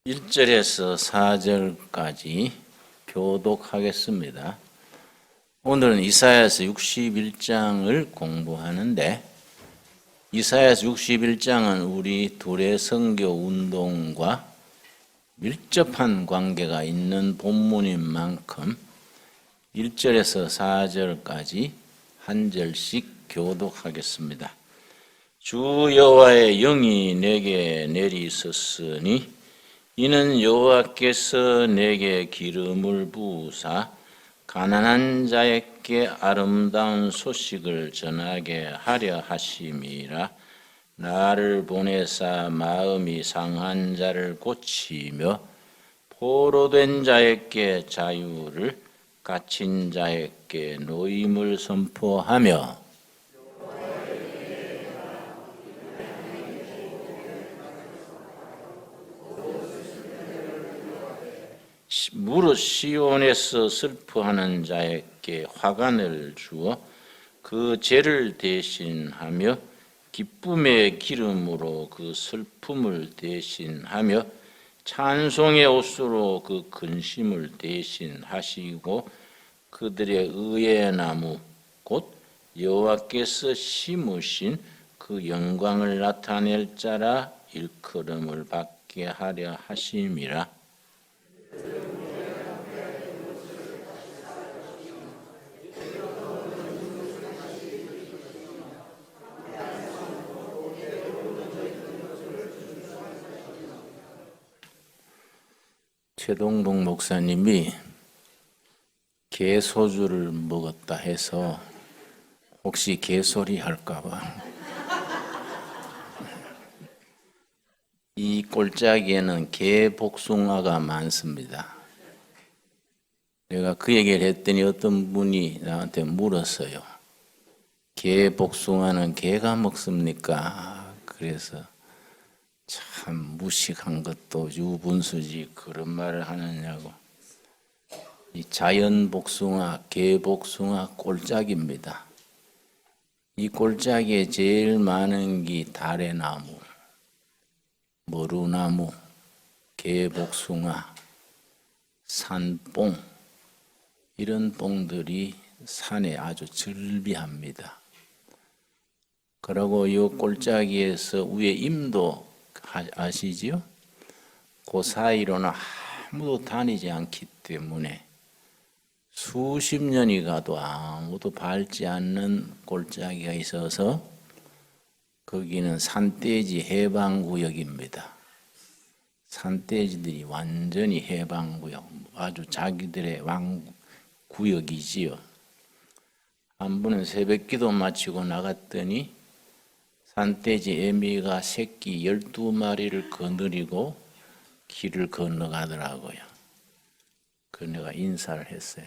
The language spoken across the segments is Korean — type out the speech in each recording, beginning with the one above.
1절에서 4절까지 교독하겠습니다. 오늘은 이사야서 61장을 공부하는데, 이사야서 61장은 우리 둘의 선교 운동과 밀접한 관계가 있는 본문인 만큼 1절에서 4절까지 한 절씩 교독하겠습니다. 주 여호와의 영이 내게 내리셨으니 이는 여호와께서 내게 기름을 부으사 가난한 자에게 아름다운 소식을 전하게 하려 하심이라. 나를 보내사 마음이 상한 자를 고치며 포로된 자에게 자유를, 갇힌 자에게 노임을 선포하며 무릇 시온에서 슬퍼하는 자에게 화관을 주어 그 죄를 대신하며 기쁨의 기름으로 그 슬픔을 대신하며 찬송의 옷으로 그 근심을 대신하시고 그들의 의의 나무 곧 여호와께서 심으신 그 영광을 나타낼 자라 일컬음을 받게 하려 하심이라. 최동동 목사님이 개소주를 먹었다 해서 혹시 개소리 할까봐 이 꼴짜기에는 개복숭아가 많습니다. 내가 그 얘기를 했더니 어떤 분이 나한테 물었어요. 개복숭아는 개가 먹습니까? 그래서 참 무식한 것도 유분수지 그런 말을 하느냐고. 이 자연복숭아, 개복숭아 꼴짝입니다. 이 꼴짝에 제일 많은 게 다래나무, 머루나무, 개복숭아, 산뽕, 이런 뽕들이 산에 아주 즐비합니다. 그리고 이 꼴짝이에서 위에 임도 아시지요? 그 사이로는 아무도 다니지 않기 때문에 수십 년이 가도 아무도 밟지 않는 골짜기가 있어서 거기는 산돼지 해방구역입니다. 산돼지들이 완전히 해방구역, 아주 자기들의 왕구역이지요. 한 번은 새벽기도 마치고 나갔더니 산돼지 애미가 새끼 12마리를 거느리고 길을 건너가더라고요. 그 내가 인사를 했어요.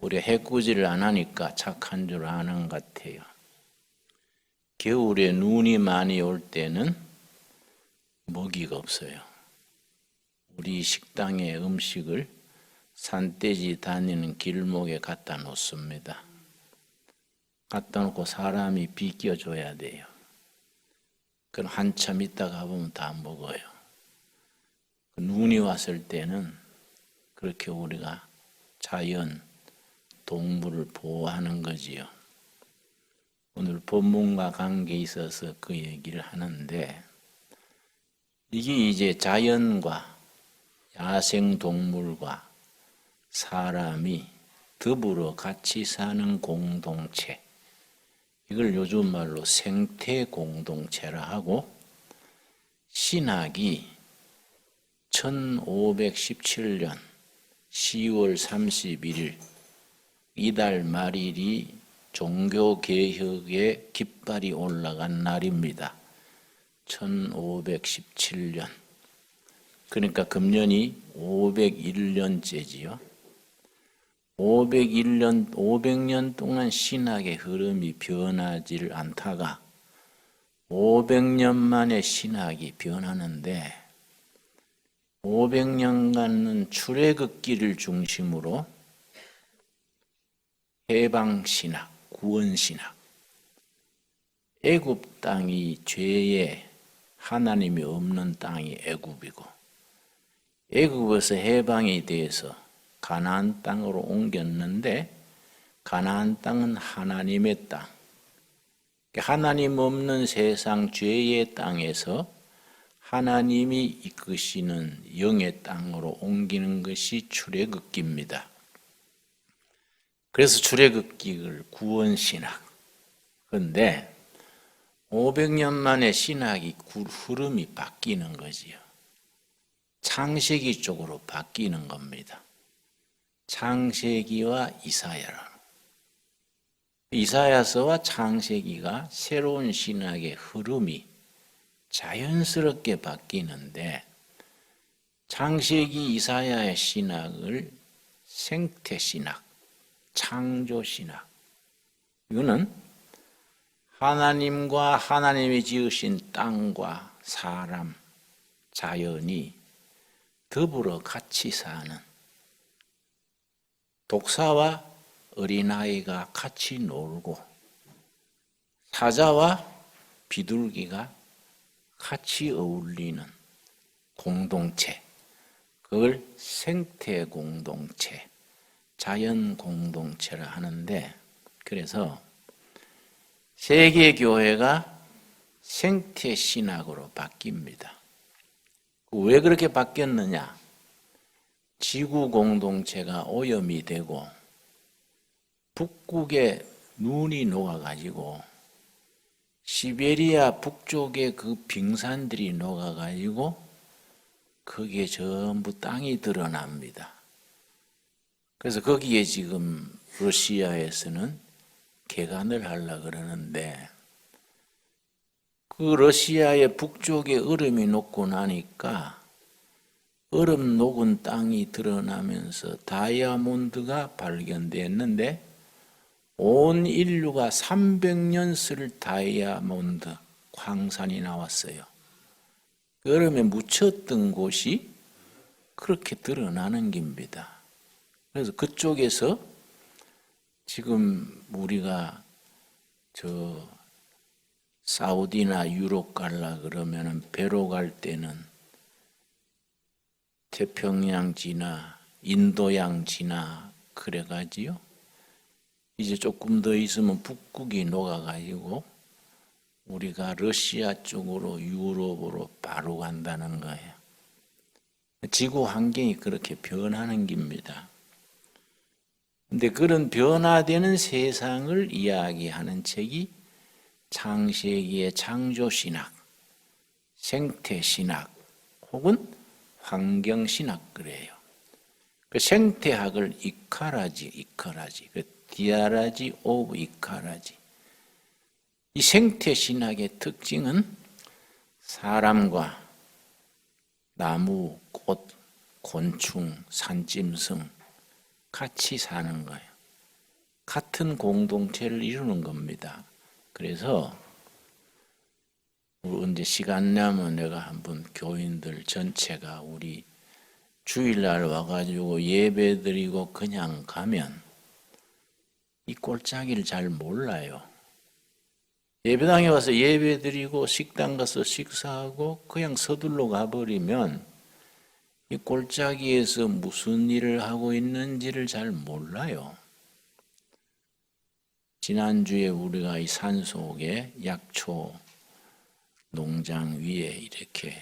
우리 해꾸지를 안 하니까 착한 줄 아는 것 같아요. 겨울에 눈이 많이 올 때는 먹이가 없어요. 우리 식당의 음식을 산돼지 다니는 길목에 갖다 놓습니다. 갖다 놓고 사람이 비껴줘야 돼요. 그럼 한참 있다가 보면 다 먹어요. 눈이 왔을 때는 그렇게 우리가 자연, 동물을 보호하는 거지요. 오늘 본문과 관계에 있어서 그 얘기를 하는데, 이게 이제 자연과 야생동물과 사람이 더불어 같이 사는 공동체, 이걸 요즘 말로 생태 공동체라 하고, 신학이 1517년 10월 31일 이달 말일이 종교개혁의 깃발이 올라간 날입니다. 1517년. 그러니까 금년이 501년째지요. 500년 동안 신학의 흐름이 변하지를 않다가 500년 만에 신학이 변하는데, 500년간은 출애굽기를 중심으로 해방신학, 구원신학, 애굽 땅이 죄의 하나님이 없는 땅이 애굽이고 애굽에서 해방이 돼서 가나안 땅으로 옮겼는데 가나안 땅은 하나님의 땅, 하나님 없는 세상 죄의 땅에서 하나님이 이끄시는 영의 땅으로 옮기는 것이 출애굽기입니다. 그래서 출애굽기를 구원신학. 그런데 500년 만에 신학이 흐름이 바뀌는 거지요. 창세기 쪽으로 바뀌는 겁니다. 창세기와 이사야라. 이사야서와 창세기가 새로운 신학의 흐름이 자연스럽게 바뀌는데 창세기 이사야의 신학을 생태신학, 창조신학, 이거는 하나님과 하나님이 지으신 땅과 사람, 자연이 더불어 같이 사는, 독사와 어린아이가 같이 놀고 사자와 비둘기가 같이 어울리는 공동체, 그걸 생태 공동체, 자연 공동체라 하는데, 그래서 세계교회가 생태 신학으로 바뀝니다. 왜 그렇게 바뀌었느냐? 지구 공동체가 오염이 되고 북극에 눈이 녹아가지고 시베리아 북쪽에 그 빙산들이 녹아가지고 거기에 전부 땅이 드러납니다. 그래서 거기에 지금 러시아에서는 개간을 하려고 그러는데, 그 러시아의 북쪽에 얼음이 녹고 나니까 얼음 녹은 땅이 드러나면서 다이아몬드가 발견됐는데 온 인류가 300년 쓸 다이아몬드 광산이 나왔어요. 그 얼음에 묻혔던 곳이 그렇게 드러나는 겁니다. 그래서 그쪽에서 지금 우리가 사우디나 유럽 갈라 그러면은 배로 갈 때는 태평양 지나 인도양 지나 그래가지요. 이제 조금 더 있으면 북극이 녹아가지고 우리가 러시아 쪽으로 유럽으로 바로 간다는 거예요. 지구 환경이 그렇게 변하는 겁니다. 근데 그런 변화되는 세상을 이야기하는 책이 창세기의 창조신학, 생태신학 혹은 환경신학 그래요. 그 생태학을 이카라지, 그 디아라지 오브 이카라지. 이 생태신학의 특징은 사람과 나무, 꽃, 곤충, 산짐승 같이 사는 거예요. 같은 공동체를 이루는 겁니다. 그래서 언제 시간 나면 내가 한번 교인들 전체가 우리 주일날 와가지고 예배 드리고 그냥 가면 이 꼴짜기를 잘 몰라요. 예배당에 와서 예배 드리고 식당 가서 식사하고 그냥 서둘러 가버리면 이 꼴짜기에서 무슨 일을 하고 있는지를 잘 몰라요. 지난주에 우리가 이 산속에 약초 농장 위에 이렇게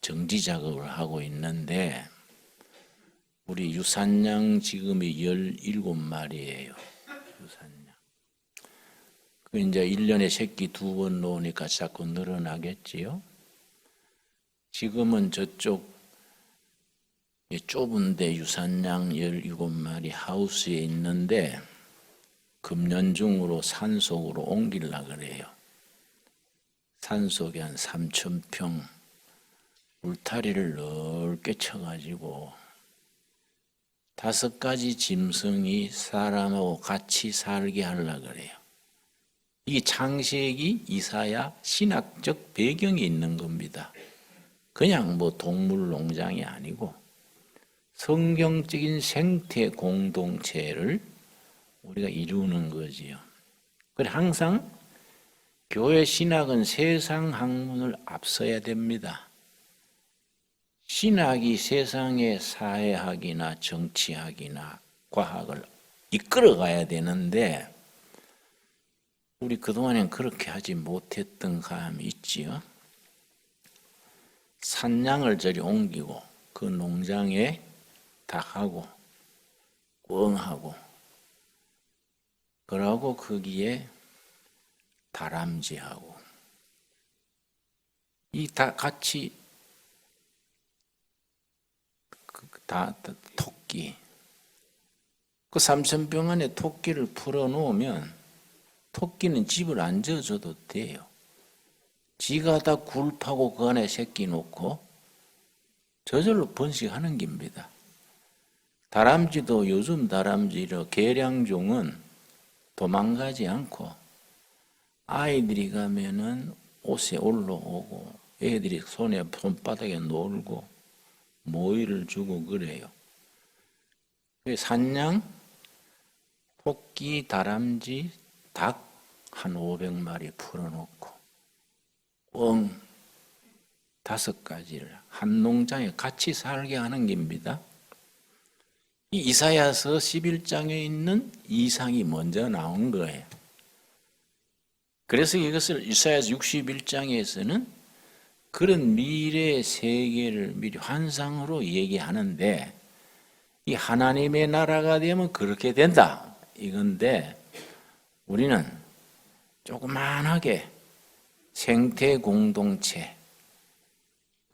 정지 작업을 하고 있는데 우리 유산양 지금이 17마리예요. 유산양. 그 이제 1년에 새끼 2번 놓으니까 자꾸 늘어나겠지요. 지금은 저쪽 좁은데 유산양 17마리 하우스에 있는데 금년 중으로 산속으로 옮기려고 그래요. 산속에 한 3,000평 울타리를 넓게 쳐가지고 5가지 짐승이 사람하고 같이 살게 하려고 그래요. 이 창세기, 이사야 신학적 배경이 있는 겁니다. 그냥 뭐 동물 농장이 아니고 성경적인 생태 공동체를 우리가 이루는 거지요. 그래 항상 교회 신학은 세상 학문을 앞서야 됩니다. 신학이 세상의 사회학이나 정치학이나 과학을 이끌어가야 되는데 우리 그동안엔 그렇게 하지 못했던 감이 있지요. 산양을 저리 옮기고 그 농장에 닭하고 꿩하고 그러고 거기에 다람쥐하고 이 다 같이 다 토끼 그 3,000병 안에 토끼를 풀어놓으면 토끼는 집을 안 지어줘도 돼요. 지가 다 굴 파고 그 안에 새끼 놓고 저절로 번식하는 겁니다. 다람쥐도 요즘 다람쥐로 계량종은 도망가지 않고 아이들이 가면은 옷에 올라오고 애들이 손바닥에 놀고 모이를 주고 그래요. 산양, 토끼, 다람쥐, 닭 한 500마리 풀어놓고 꿩 5가지를 한 농장에 같이 살게 하는 겁니다. 이 이사야서 11장에 있는 이상이 먼저 나온 거예요. 그래서 이것을 이사야서 61장에서는 그런 미래의 세계를 미리 환상으로 얘기하는데 이 하나님의 나라가 되면 그렇게 된다 이건데 우리는 조그만하게 생태 공동체,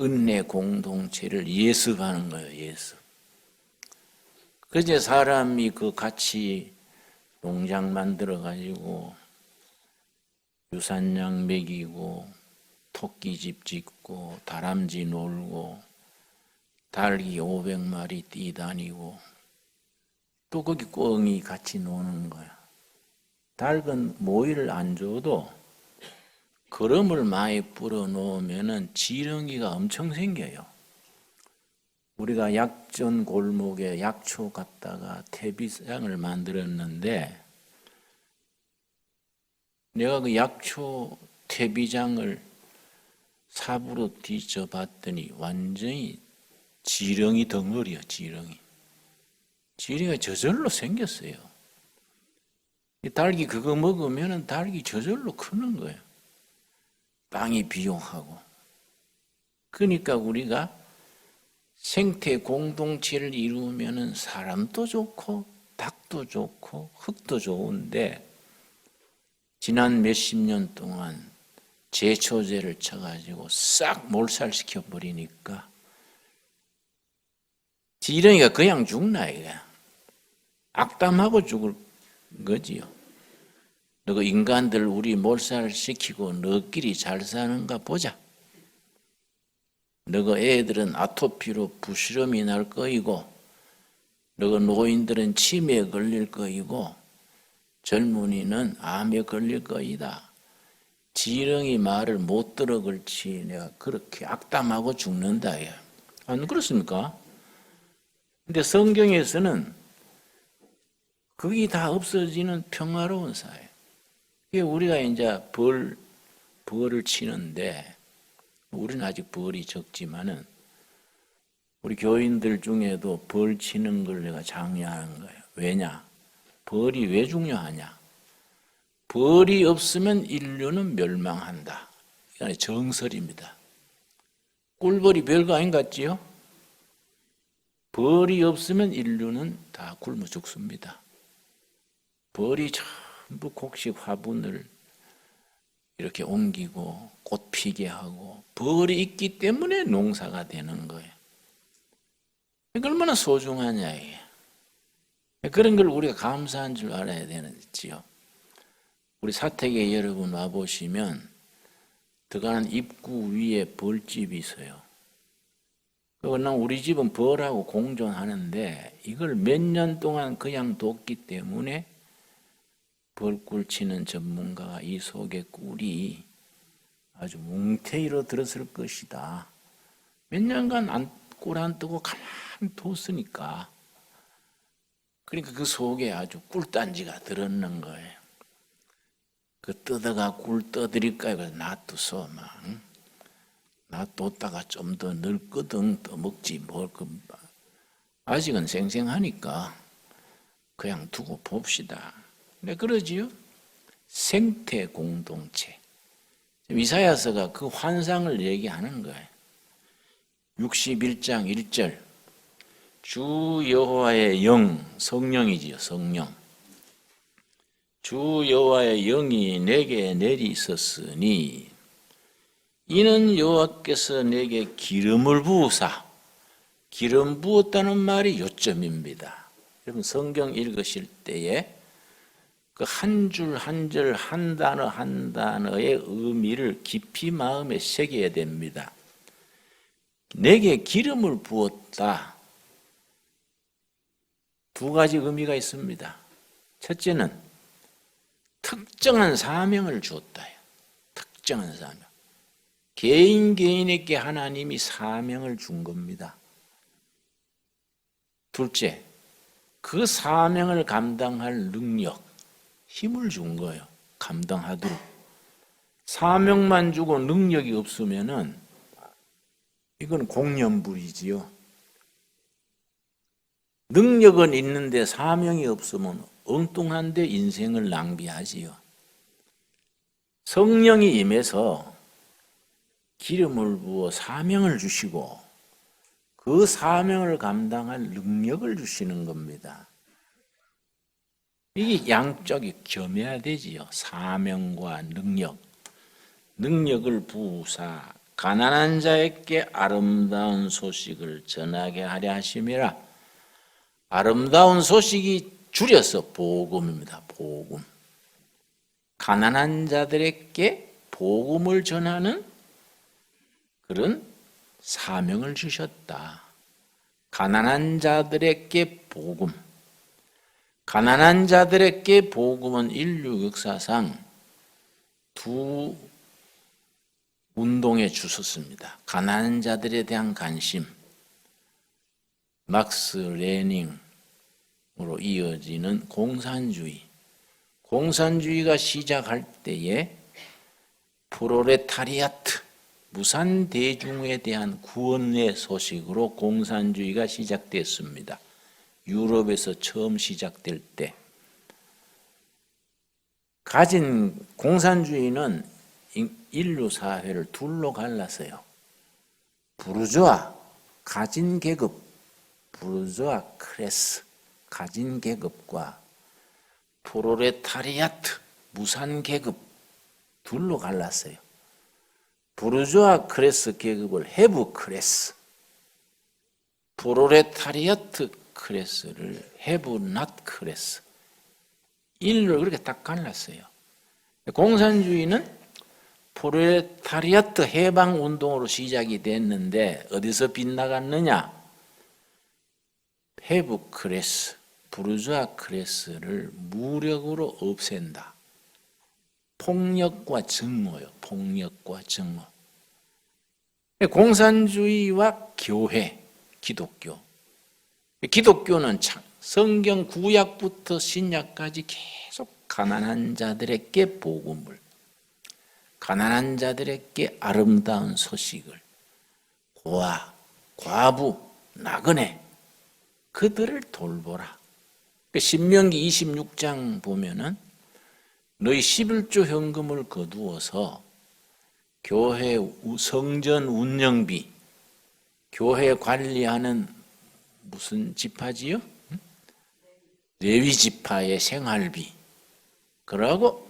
은혜 공동체를 예습하는 거예요. 예습. 그제 사람이 그 같이 농장 만들어 가지고 유산양 먹이고 토끼집 짓고 다람쥐 놀고 닭이 500마리 뛰다니고 또 거기 꿩이 같이 노는 거야. 닭은 모이를 안 줘도 거름을 많이 뿌려 놓으면은 지렁이가 엄청 생겨요. 우리가 약전 골목에 약초 갖다가 퇴비장을 만들었는데 내가 그 약초 퇴비장을 삽으로 뒤져봤더니 완전히 지렁이 덩어리야, 지렁이. 지렁이가 저절로 생겼어요. 닭이 그거 먹으면 닭이 저절로 크는 거예요. 빵이 비용하고. 그러니까 우리가 생태 공동체를 이루면 사람도 좋고 닭도 좋고 흙도 좋은데 지난 몇십 년 동안 제초제를 쳐가지고 싹 몰살시켜 버리니까 지렁이가 그냥 죽나 이게. 악담하고 죽을 거지요. 너그 인간들 우리 몰살시키고 너끼리 잘 사는가 보자. 너그 애들은 아토피로 부스럼이 날 거이고 너그 노인들은 치매에 걸릴 거이고 젊은이는 암에 걸릴 거이다. 지렁이 말을 못 들어 걸치 내가 그렇게 악담하고 죽는다. 안 그렇습니까? 근데 성경에서는 그게 다 없어지는 평화로운 사회. 우리가 이제 벌을 치는데 우리는 아직 벌이 적지만은 우리 교인들 중에도 벌 치는 걸 내가 장려하는 거예요. 왜냐? 벌이 왜 중요하냐? 벌이 없으면 인류는 멸망한다. 이게 정설입니다. 꿀벌이 별거 아닌 것 같지요? 벌이 없으면 인류는 다 굶어 죽습니다. 벌이 전부 곡식 화분을 이렇게 옮기고 꽃 피게 하고 벌이 있기 때문에 농사가 되는 거예요. 이게 얼마나 소중하냐 이게. 그런 걸 우리가 감사한 줄 알아야 되는지요. 우리 사택에 여러분 와보시면 들어가는 입구 위에 벌집이 있어요. 그러나 우리 집은 벌하고 공존하는데 이걸 몇 년 동안 그냥 뒀기 때문에 벌꿀 치는 전문가가 이 속에 꿀이 아주 뭉태기로 들었을 것이다. 몇 년간 꿀 안 뜨고 가만히 뒀으니까. 그러니까 그 속에 아주 꿀단지가 들었는 거예요. 그 떠다가 꿀 떠드릴까요? 그래서 놔두소 막 놔뒀다가 좀 더 늙거든 떠먹지 뭘 그 아직은 생생하니까 그냥 두고 봅시다. 근데 그러지요. 생태 공동체. 이사야서가 그 환상을 얘기하는 거예요. 61장 1절 주 여호와의 영, 성령이지요. 성령. 주 여호와의 영이 내게 내리셨으니 이는 여호와께서 내게 기름을 부으사, 기름 부었다는 말이 요점입니다. 여러분 성경 읽으실 때에 그 한 줄 한 절 한 단어 한 단어의 의미를 깊이 마음에 새겨야 됩니다. 내게 기름을 부었다. 두 가지 의미가 있습니다. 첫째는 특정한 사명을 주었다. 특정한 사명. 개인에게 하나님이 사명을 준 겁니다. 둘째, 그 사명을 감당할 능력, 힘을 준 거예요. 감당하도록. 사명만 주고 능력이 없으면은 이건 공연불이지요. 능력은 있는데 사명이 없으면 엉뚱한데 인생을 낭비하지요. 성령이 임해서 기름을 부어 사명을 주시고 그 사명을 감당할 능력을 주시는 겁니다. 이게 양쪽이 겸해야 되지요. 사명과 능력. 능력을 부으사 가난한 자에게 아름다운 소식을 전하게 하려 하심이라. 아름다운 소식이 줄여서 복음입니다. 복음. 가난한 자들에게 복음을 전하는 그런 사명을 주셨다. 가난한 자들에게 복음. 가난한 자들에게 복음은 인류 역사상 두 운동에 주셨습니다. 가난한 자들에 대한 관심, 막스 레닝으로 이어지는 공산주의. 공산주의가 시작할 때에 프롤레타리아트, 무산 대중에 대한 구원의 소식으로 공산주의가 시작됐습니다. 유럽에서 처음 시작될 때 가진 공산주의는 인류 사회를 둘로 갈랐어요. 부르주아, 가진 계급, 부르주아 클래스, 가진 계급과 프롤레타리아트, 무산 계급 둘로 갈랐어요. 부르주아 클래스 계급을 해부 클래스, 프롤레타리아트 클래스를 해부 낫 클래스, 인류를 그렇게 딱 갈랐어요. 공산주의는 프롤레타리아트 해방 운동으로 시작이 됐는데 어디서 빗나갔느냐? 해부 클래스, 부르주아 클래스를 무력으로 없앤다. 폭력과 증오요. 폭력과 증오. 공산주의와 교회, 기독교. 기독교는 성경 구약부터 신약까지 계속 가난한 자들에게 복음을, 가난한 자들에게 아름다운 소식을, 고아, 과부, 나그네 그들을 돌보라. 신명기 26장 보면은 너희 11조 현금을 거두어서 교회 성전 운영비, 교회 관리하는 무슨 지파지요? 레위 지파의 생활비, 그러고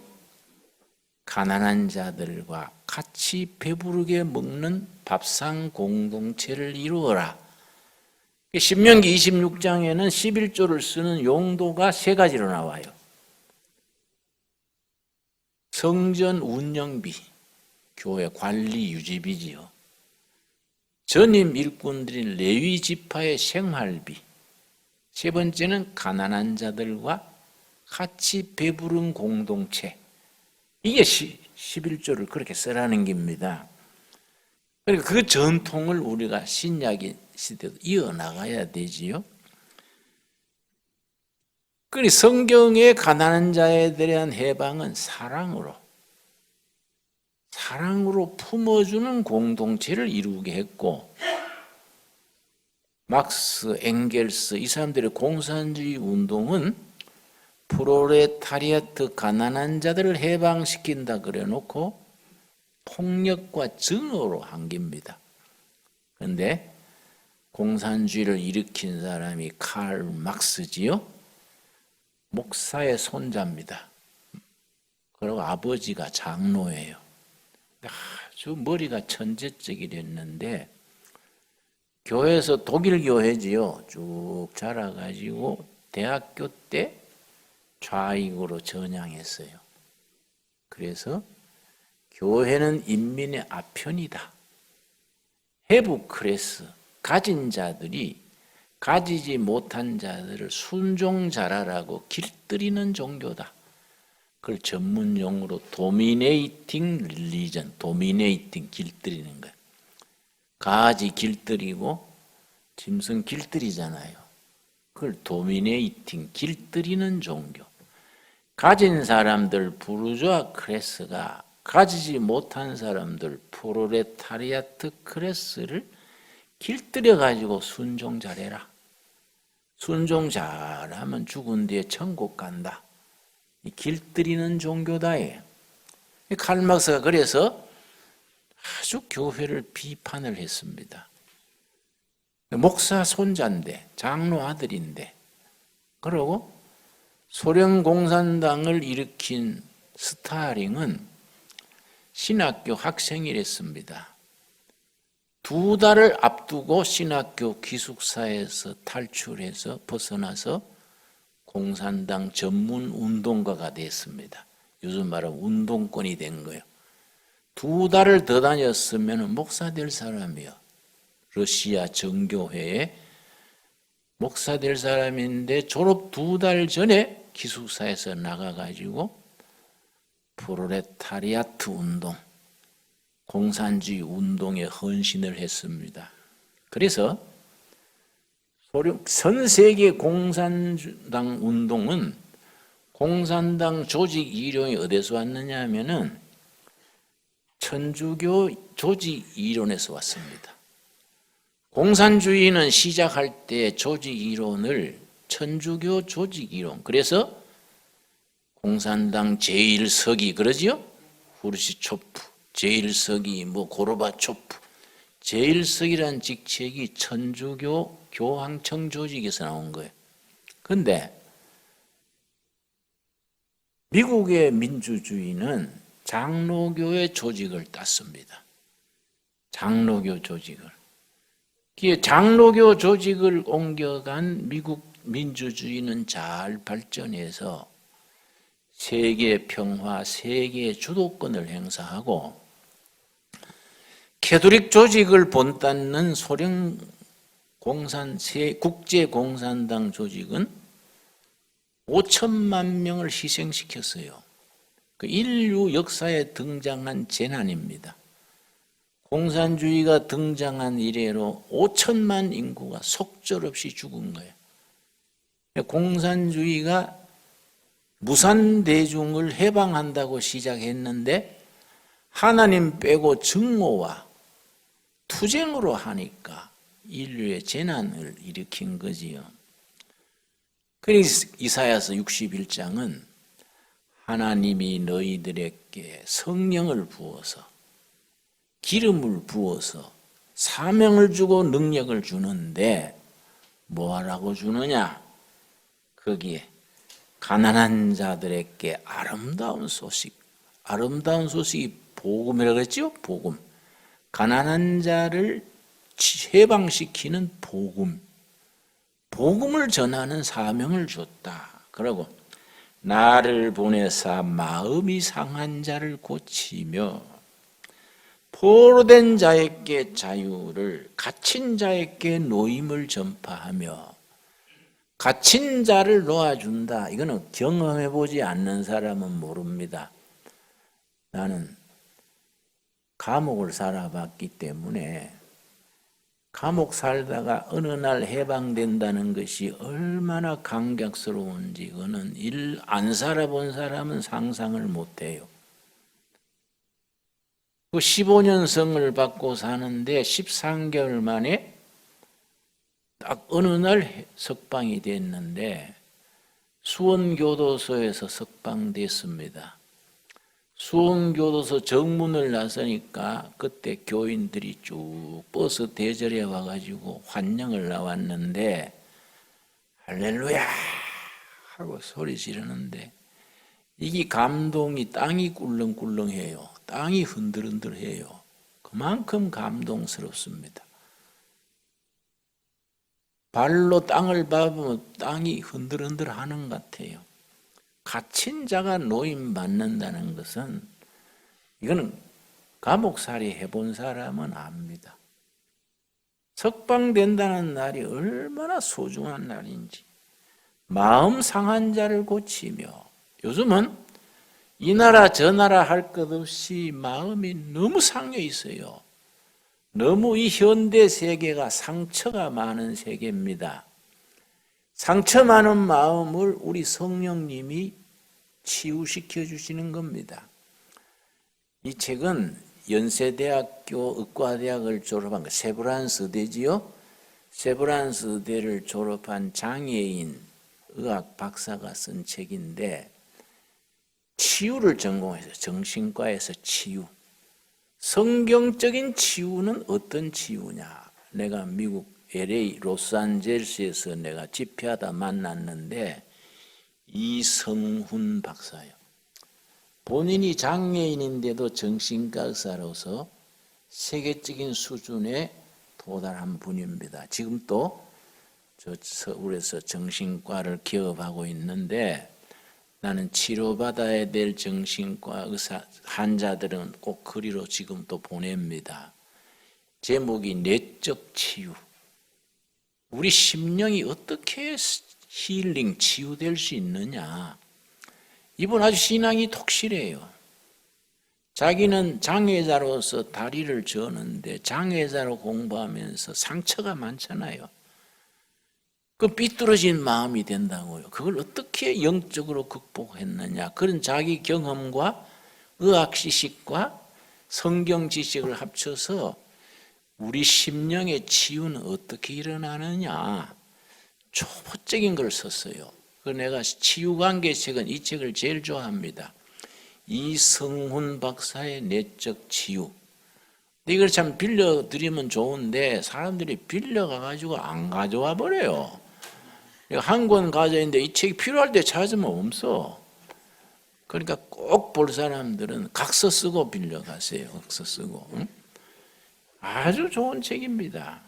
가난한 자들과 같이 배부르게 먹는 밥상 공동체를 이루어라. 신명기 26장에는 11조를 쓰는 용도가 세 가지로 나와요. 성전 운영비, 교회 관리 유지비지요. 전임 일꾼들인 레위 지파의 생활비. 세 번째는 가난한 자들과 같이 배부른 공동체. 이게 11조를 그렇게 쓰라는 겁니다. 그러니까 그 전통을 우리가 신약의 시대도 이어나가야 되지요. 그러니 성경의 가난한 자에 대한 해방은 사랑으로, 사랑으로 품어주는 공동체를 이루게 했고, 막스, 엥겔스 이 사람들의 공산주의 운동은 프롤레타리아트 가난한 자들을 해방시킨다 그래놓고 폭력과 증오로 한깁니다. 그런데 공산주의를 일으킨 사람이 칼 막스지요. 목사의 손자입니다. 그리고 아버지가 장로예요. 아주 머리가 천재적이랬는데 교회에서 독일 교회지요. 쭉 자라가지고 대학교 때 좌익으로 전향했어요. 그래서 교회는 인민의 아편이다. 헤브크레스, 가진 자들이 가지지 못한 자들을 순종자라라고 길들이는 종교다. 그걸 전문 용어로 도미네이팅 릴리전, 도미네이팅 길들이는 거예요. 가지 길들이고 짐승 길들이잖아요. 그걸 도미네이팅 길들이는 종교. 가진 사람들 부르주아 클래스가 가지지 못한 사람들 프롤레타리아트 클래스를 길들여 가지고 순종 잘해라. 순종 잘하면 죽은 뒤에 천국 간다. 길들이는 종교다예요. 칼 막스가 그래서 아주 교회를 비판을 했습니다. 목사 손자인데, 장로 아들인데, 그러고 소련 공산당을 일으킨 스타링은 신학교 학생이랬습니다. 2달을 앞두고 신학교 기숙사에서 탈출해서 벗어나서 공산당 전문 운동가가 됐습니다. 요즘 말하면 운동권이 된 거예요. 2달을 더 다녔으면 목사 될 사람이요. 러시아 정교회에 목사 될 사람인데 졸업 2달 전에 기숙사에서 나가가지고 프롤레타리아트 운동, 공산주의 운동에 헌신을 했습니다. 그래서 전 세계 공산당 운동은 공산당 조직 이론이 어디서 왔느냐 하면은 천주교 조직 이론에서 왔습니다. 공산주의는 시작할 때 조직 이론을 천주교 조직 이론, 그래서 공산당 제1서기 그러지요? 후르시초프, 제1서기 고르바초프, 제1서기란 직책이 천주교 교황청 조직에서 나온 거예요. 그런데 미국의 민주주의는 장로교의 조직을 땄습니다. 장로교 조직을. 장로교 조직을 옮겨간 미국 민주주의는 잘 발전해서 세계 평화, 세계 주도권을 행사하고 캐톨릭 조직을 본받는 소련 국제공산당 조직은 5천만 명을 희생시켰어요. 그 인류 역사에 등장한 재난입니다. 공산주의가 등장한 이래로 5천만 인구가 속절없이 죽은 거예요. 공산주의가 무산대중을 해방한다고 시작했는데 하나님 빼고 증오와 투쟁으로 하니까 인류의 재난을 일으킨 거지요. 그래서 이사야서 61장은 하나님이 너희들에게 성령을 부어서 기름을 부어서 사명을 주고 능력을 주는데 뭐하라고 주느냐? 거기에 가난한 자들에게 아름다운 소식이 복음이라고 그랬죠? 복음. 가난한 자를 해방시키는 복음을 전하는 사명을 줬다. 그러고 나를 보내사 마음이 상한 자를 고치며 포로된 자에게 자유를, 갇힌 자에게 노임을 전파하며 갇힌 자를 놓아준다. 이거는 경험해보지 않는 사람은 모릅니다. 나는 감옥을 살아봤기 때문에 감옥 살다가 어느 날 해방된다는 것이 얼마나 감격스러운지 그거는 안 살아본 사람은 상상을 못해요. 그 15년성을 받고 사는데 13개월 만에 딱 어느 날 석방이 됐는데 수원교도소에서 석방됐습니다. 수원교도소 정문을 나서니까 그때 교인들이 쭉 버스 대절에 와가지고 환영을 나왔는데 할렐루야 하고 소리 지르는데 이게 감동이 땅이 꿀렁꿀렁해요. 땅이 흔들흔들해요. 그만큼 감동스럽습니다. 발로 땅을 밟으면 땅이 흔들흔들하는 것 같아요. 갇힌 자가 노임 받는다는 것은 이거는 감옥살이 해본 사람은 압니다. 석방된다는 날이 얼마나 소중한 날인지 마음 상한 자를 고치며 요즘은 이 나라 저 나라 할 것 없이 마음이 너무 상해 있어요. 너무 이 현대 세계가 상처가 많은 세계입니다. 상처 많은 마음을 우리 성령님이 치유시켜 주시는 겁니다. 이 책은 연세대학교 의과대학을 졸업한 세브란스대지요. 세브란스대를 졸업한 장애인 의학 박사가 쓴 책인데 치유를 전공해서 정신과에서 치유. 성경적인 치유는 어떤 치유냐? 내가 미국 LA 로스앤젤레스에서 내가 집회하다 만났는데 이성훈 박사예요. 본인이 장애인인데도 정신과 의사로서 세계적인 수준에 도달한 분입니다. 지금 또 서울에서 정신과를 개업하고 있는데 나는 치료받아야 될 정신과 의사 환자들은 꼭 그리로 지금 또 보냅니다. 제목이 내적 치유. 우리 심령이 어떻게 힐링, 치유될 수 있느냐. 이분 아주 신앙이 독실해요. 자기는 장애자로서 다리를 저는데 장애자로 공부하면서 상처가 많잖아요. 그 삐뚤어진 마음이 된다고요. 그걸 어떻게 영적으로 극복했느냐. 그런 자기 경험과 의학 지식과 성경 지식을 합쳐서 우리 심령의 치유는 어떻게 일어나느냐. 초보적인 걸 썼어요. 그 내가 치유관계 책은 이 책을 제일 좋아합니다. 이성훈 박사의 내적 치유. 이걸 참 빌려드리면 좋은데 사람들이 빌려가가지고 안 가져와 버려요. 한 권 가져있는데 이 책이 필요할 때 찾으면 없어. 그러니까 꼭 볼 사람들은 각서 쓰고 빌려가세요. 각서 쓰고. 응? 아주 좋은 책입니다.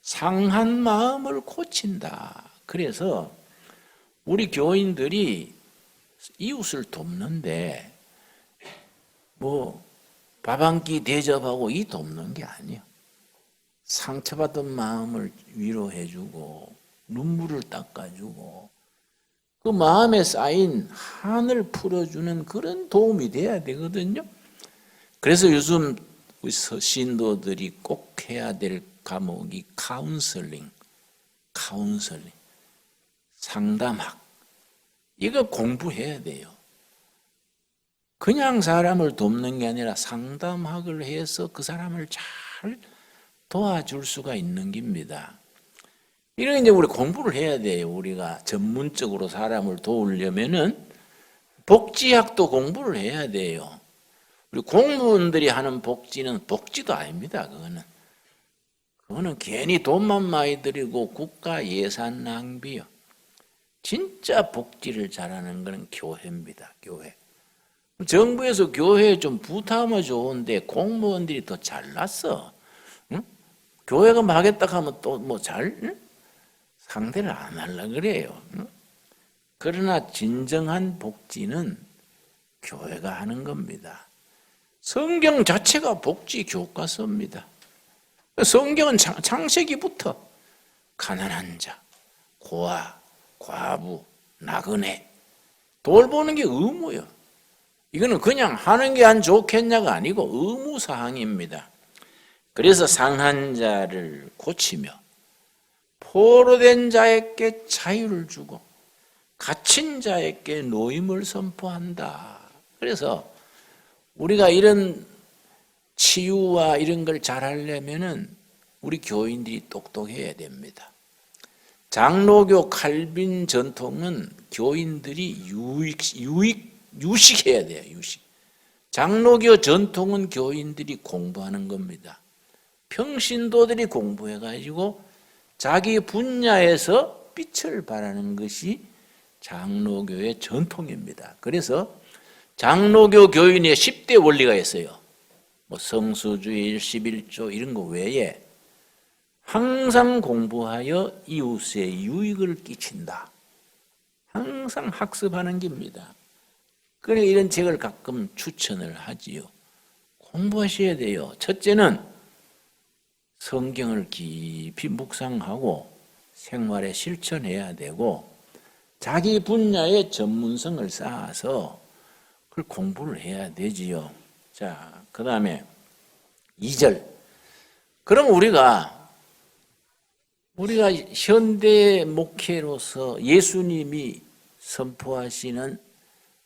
상한 마음을 고친다. 그래서 우리 교인들이 이웃을 돕는데 뭐 밥 한 끼 대접하고 이 돕는 게 아니에요. 상처받은 마음을 위로해주고 눈물을 닦아주고 그 마음에 쌓인 한을 풀어주는 그런 도움이 돼야 되거든요. 그래서 요즘 우리 신도들이 꼭 해야 될 과목이 카운슬링, 상담학. 이거 공부해야 돼요. 그냥 사람을 돕는 게 아니라 상담학을 해서 그 사람을 잘 도와줄 수가 있는 겁니다. 이런 이제 우리 공부를 해야 돼요. 우리가 전문적으로 사람을 도우려면은 복지학도 공부를 해야 돼요. 우리 공무원들이 하는 복지는 복지도 아닙니다. 그거는 괜히 돈만 많이 들이고 국가 예산 낭비요. 진짜 복지를 잘하는 것은 교회입니다. 교회. 정부에서 교회에 좀 부탁하면 좋은데 공무원들이 더 잘났어. 응? 교회가 막 하겠다 하면 또 뭐 응? 상대를 안 하려고 그래요. 응? 그러나 진정한 복지는 교회가 하는 겁니다. 성경 자체가 복지 교과서입니다. 성경은 창세기부터 가난한 자, 고아, 과부, 나그네 돌보는 게 의무예요. 이거는 그냥 하는 게 안 좋겠냐가 아니고 의무사항입니다. 그래서 상한 자를 고치며 포로된 자에게 자유를 주고 갇힌 자에게 노임을 선포한다. 그래서 우리가 이런 치유와 이런 걸 잘하려면은 우리 교인들이 똑똑해야 됩니다. 장로교 칼빈 전통은 교인들이 유식해야 돼요. 유식. 장로교 전통은 교인들이 공부하는 겁니다. 평신도들이 공부해가지고 자기 분야에서 빛을 발하는 것이 장로교의 전통입니다. 그래서 장로교 교인의 10대 원리가 있어요. 뭐 성수주의, 11조 이런 거 외에 항상 공부하여 이웃에 유익을 끼친다. 항상 학습하는 겁니다. 그래 이런 책을 가끔 추천을 하지요. 공부하셔야 돼요. 첫째는 성경을 깊이 묵상하고 생활에 실천해야 되고 자기 분야의 전문성을 쌓아서 그걸 공부를 해야 되지요. 자, 그 다음에 2절. 그럼 우리가 현대 목회로서 예수님이 선포하시는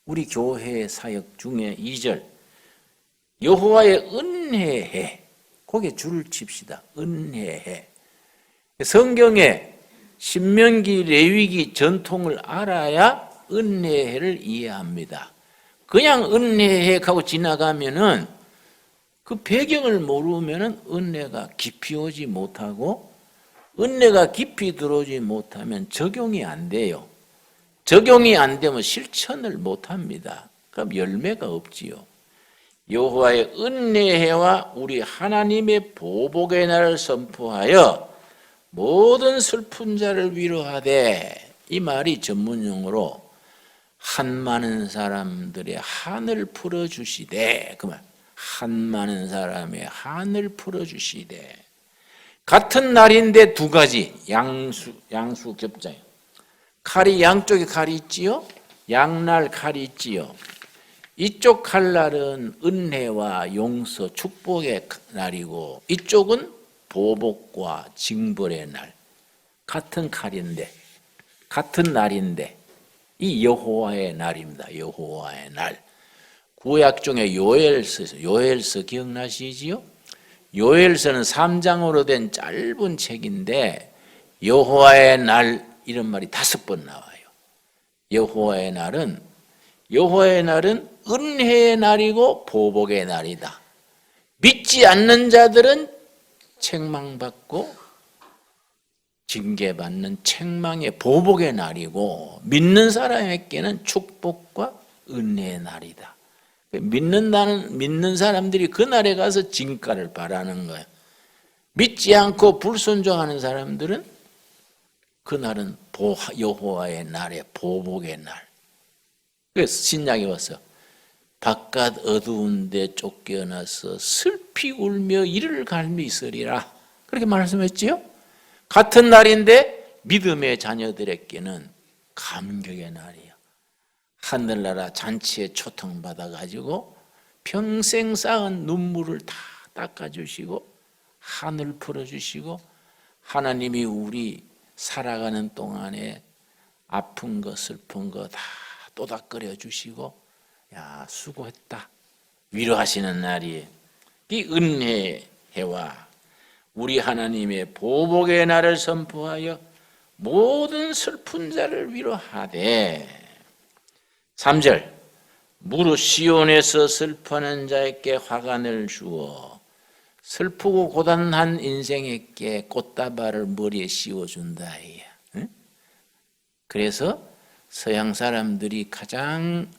우리 교회 사역 중에 2절. 여호와의 은혜해. 거기에 줄을 칩시다. 은혜해. 성경에 신명기, 레위기 전통을 알아야 은혜해를 이해합니다. 그냥 은혜해 하고 지나가면은 그 배경을 모르면은 은혜가 깊이 오지 못하고 은혜가 깊이 들어오지 못하면 적용이 안 돼요. 적용이 안 되면 실천을 못 합니다. 그럼 열매가 없지요. 여호와의 은혜와 우리 하나님의 보복의 날을 선포하여 모든 슬픈 자를 위로하되, 이 말이 전문용어로 한 많은 사람들의 한을 풀어주시되, 그 말, 한 많은 사람의 한을 풀어주시되, 같은 날인데 두 가지 양수 겹자요. 칼이 양쪽에 칼이 있지요. 양날 칼이 있지요. 이쪽 칼날은 은혜와 용서, 축복의 날이고 이쪽은 보복과 징벌의 날. 같은 칼인데, 같은 날인데 이 여호와의 날입니다. 여호와의 날. 구약 중에 요엘서 기억나시지요? 요엘서는 3장으로 된 짧은 책인데 여호와의 날 이런 말이 5번 나와요. 여호와의 날은 은혜의 날이고 보복의 날이다. 믿지 않는 자들은 책망받고 징계받는 책망의 보복의 날이고, 믿는 사람에게는 축복과 은혜의 날이다. 믿는 사람들이 그 날에 가서 징가를 바라는 거예요. 믿지 않고 불순종하는 사람들은 그날은 여호와의 날에 보복의 날. 그래서 신약에 와서 바깥 어두운데 쫓겨나서 슬피 울며 이를 갈미 있으리라, 그렇게 말씀했지요. 같은 날인데 믿음의 자녀들에게는 감격의 날이에요. 하늘나라 잔치에 초청받아가지고 평생 쌓은 눈물을 다 닦아주시고 하늘 풀어주시고, 하나님이 우리 살아가는 동안에 아픈 거 슬픈 거 다 또닥거려 주시고, 야 수고했다 위로하시는 날이에요. 이 은혜해와 우리 하나님의 보복의 날을 선포하여 모든 슬픈 자를 위로하되, 3절. 무릇 시온에서 슬퍼하는 자에게 화관을 주어 슬프고 고단한 인생에게 꽃다발을 머리에 씌워준다. 그래서 서양 사람들이 가장